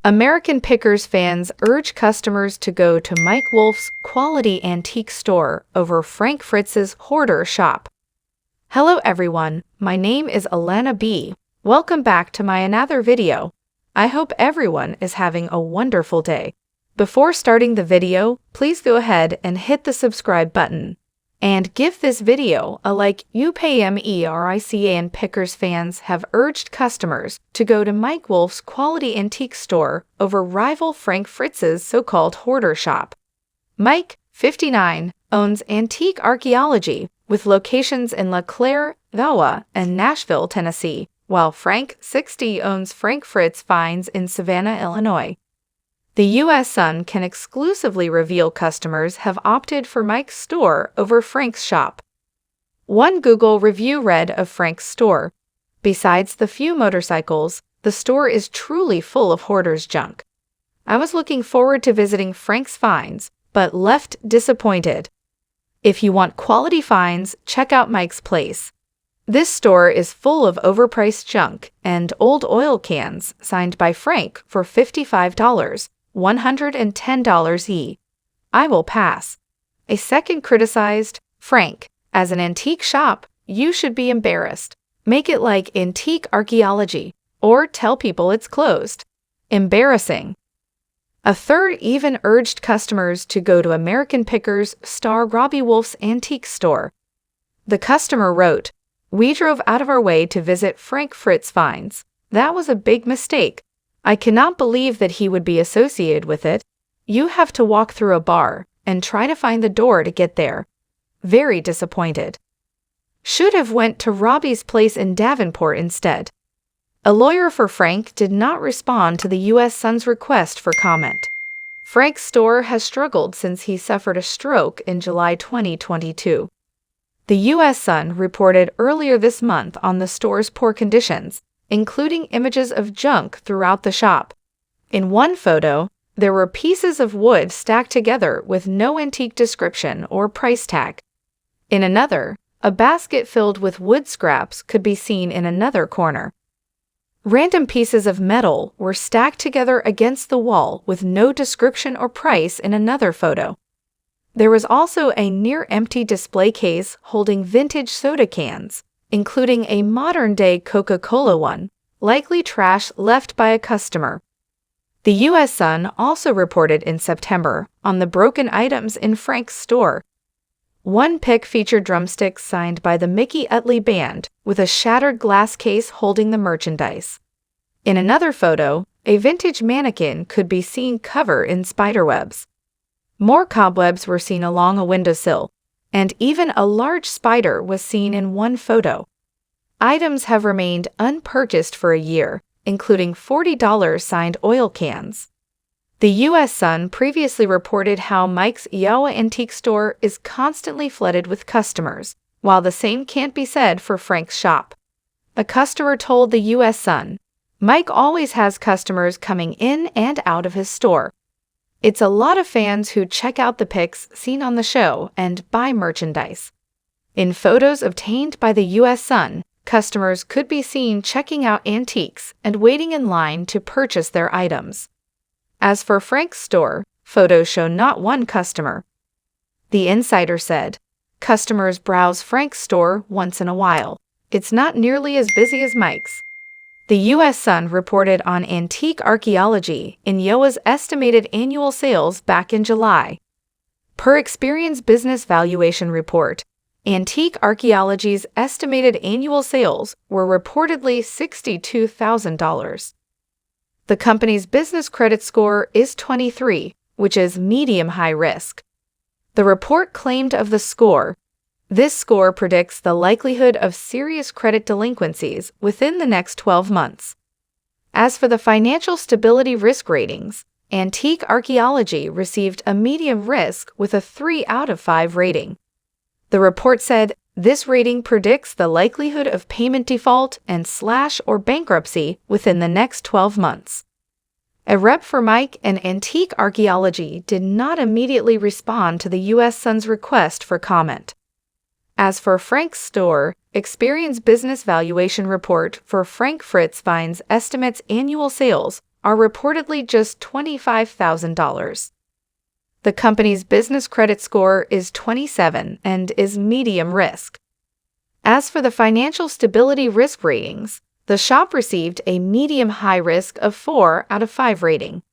Americanpickers fans urge customers to go to Mike Wolfe's quality antique store over Frank Fritz's hoarder shop. Hello everyone, my name is Alana B. Welcome back to my another video. I hope everyone is having a wonderful day. Before starting the video, please go ahead and hit the subscribe button. And give this video a like. Americanpickers fans have urged customers to go to Mike Wolfe's quality antique store over rival Frank Fritz's so-called hoarder shop. Mike, 59, owns Antique Archaeology with locations in La Claire, Iowa, and Nashville, Tennessee, while Frank, 60, owns Frank Fritz Finds in Savannah, Illinois. The U.S. Sun can exclusively reveal customers have opted for Mike's store over Frank's shop. One Google review read of Frank's store: "Besides the few motorcycles, the store is truly full of hoarder's junk. I was looking forward to visiting Frank's finds, but left disappointed. If you want quality finds, check out Mike's place. This store is full of overpriced junk and old oil cans signed by Frank for $55. $110 I will pass." A second criticized, "Frank, as an antique shop, you should be embarrassed. Make it like Antique Archaeology, or tell people it's closed. Embarrassing." A third even urged customers to go to Americanpickers star Robbie Wolfe's antique store. The customer wrote, "We drove out of our way to visit Frank Fritz Finds. That was a big mistake. I cannot believe that he would be associated with it. You have to walk through a bar and try to find the door to get there. Very disappointed. Should have went to Robbie's place in Davenport instead." A lawyer for Frank did not respond to the U.S. Sun's request for comment. Frank's store has struggled since he suffered a stroke in July 2022. The U.S. Sun reported earlier this month on the store's poor conditions, including images of junk throughout the shop. In one photo, there were pieces of wood stacked together with no antique description or price tag. In another, a basket filled with wood scraps could be seen in another corner. Random pieces of metal were stacked together against the wall with no description or price in another photo. There was also a near-empty display case holding vintage soda cans, including a modern-day Coca-Cola one, likely trash left by a customer. The U.S. Sun also reported in September on the broken items in Frank's store. One pic featured drumsticks signed by the Mickey Utley Band with a shattered glass case holding the merchandise. In another photo, a vintage mannequin could be seen covered in spiderwebs. More cobwebs were seen along a windowsill, and even a large spider was seen in one photo. Items have remained unpurchased for a year, including $40 signed oil cans. The U.S. Sun previously reported how Mike's Iowa antique store is constantly flooded with customers, while the same can't be said for Frank's shop. A customer told the U.S. Sun, "Mike always has customers coming in and out of his store. It's a lot of fans who check out the pics seen on the show and buy merchandise." In photos obtained by the U.S. Sun, customers could be seen checking out antiques and waiting in line to purchase their items. As for Frank's store, photos show not one customer. The insider said, "Customers browse Frank's store once in a while. It's not nearly as busy as Mike's." The U.S. Sun reported on Antique Archaeology in Iowa's estimated annual sales back in July. Per Experian's business valuation report, Antique Archaeology's estimated annual sales were reportedly $62,000. The company's business credit score is 23, which is medium-high risk. The report claimed of the score, "This score predicts the likelihood of serious credit delinquencies within the next 12 months. As for the financial stability risk ratings, Antique Archaeology received a medium risk with a 3 out of 5 rating. The report said, "This rating predicts the likelihood of payment default and / or bankruptcy within the next 12 months. A rep for Mike and Antique Archaeology did not immediately respond to the U.S. Sun's request for comment. As for Frank's store, Experian's business valuation report for Frank Fritz Finds estimates annual sales are reportedly just $25,000. The company's business credit score is 27 and is medium risk. As for the financial stability risk ratings, the shop received a medium high risk of 4 out of 5 rating.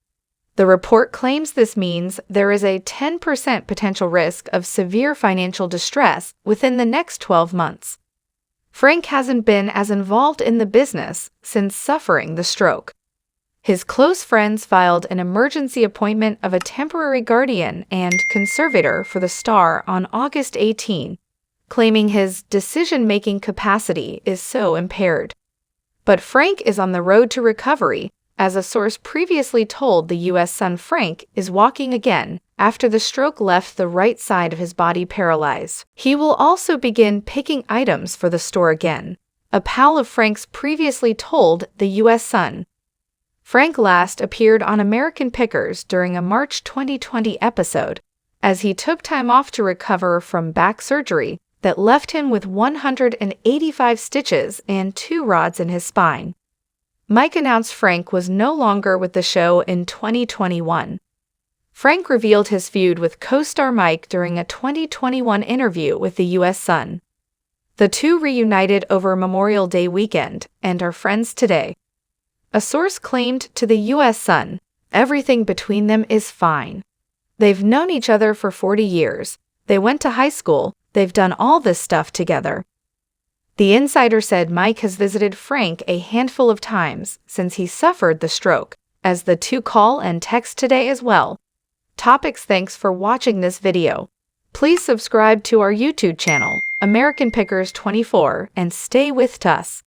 The report claims this means there is a 10% potential risk of severe financial distress within the next 12 months. Frank hasn't been as involved in the business since suffering the stroke. His close friends filed an emergency appointment of a temporary guardian and conservator for the star on August 18, claiming his decision-making capacity is so impaired. But Frank is on the road to recovery, as a source previously told the U.S. Sun. Frank is walking again after the stroke left the right side of his body paralyzed. He will also begin picking items for the store again, a pal of Frank's previously told the U.S. Sun. Frank last appeared on Americanpickers during a March 2020 episode, as he took time off to recover from back surgery that left him with 185 stitches and 2 rods in his spine. Mike announced Frank was no longer with the show in 2021. Frank revealed his feud with co-star Mike during a 2021 interview with the U.S. Sun. The two reunited over Memorial Day weekend and are friends today. A source claimed to the U.S. Sun, everything between them is fine. They've known each other for 40 years. They went to high school. They've done all this stuff together. The insider said Mike has visited Frank a handful of times since he suffered the stroke, as the two call and text today as well. Topics. Thanks for watching this video. Please subscribe to our YouTube channel, American Pickers 24, and stay with us.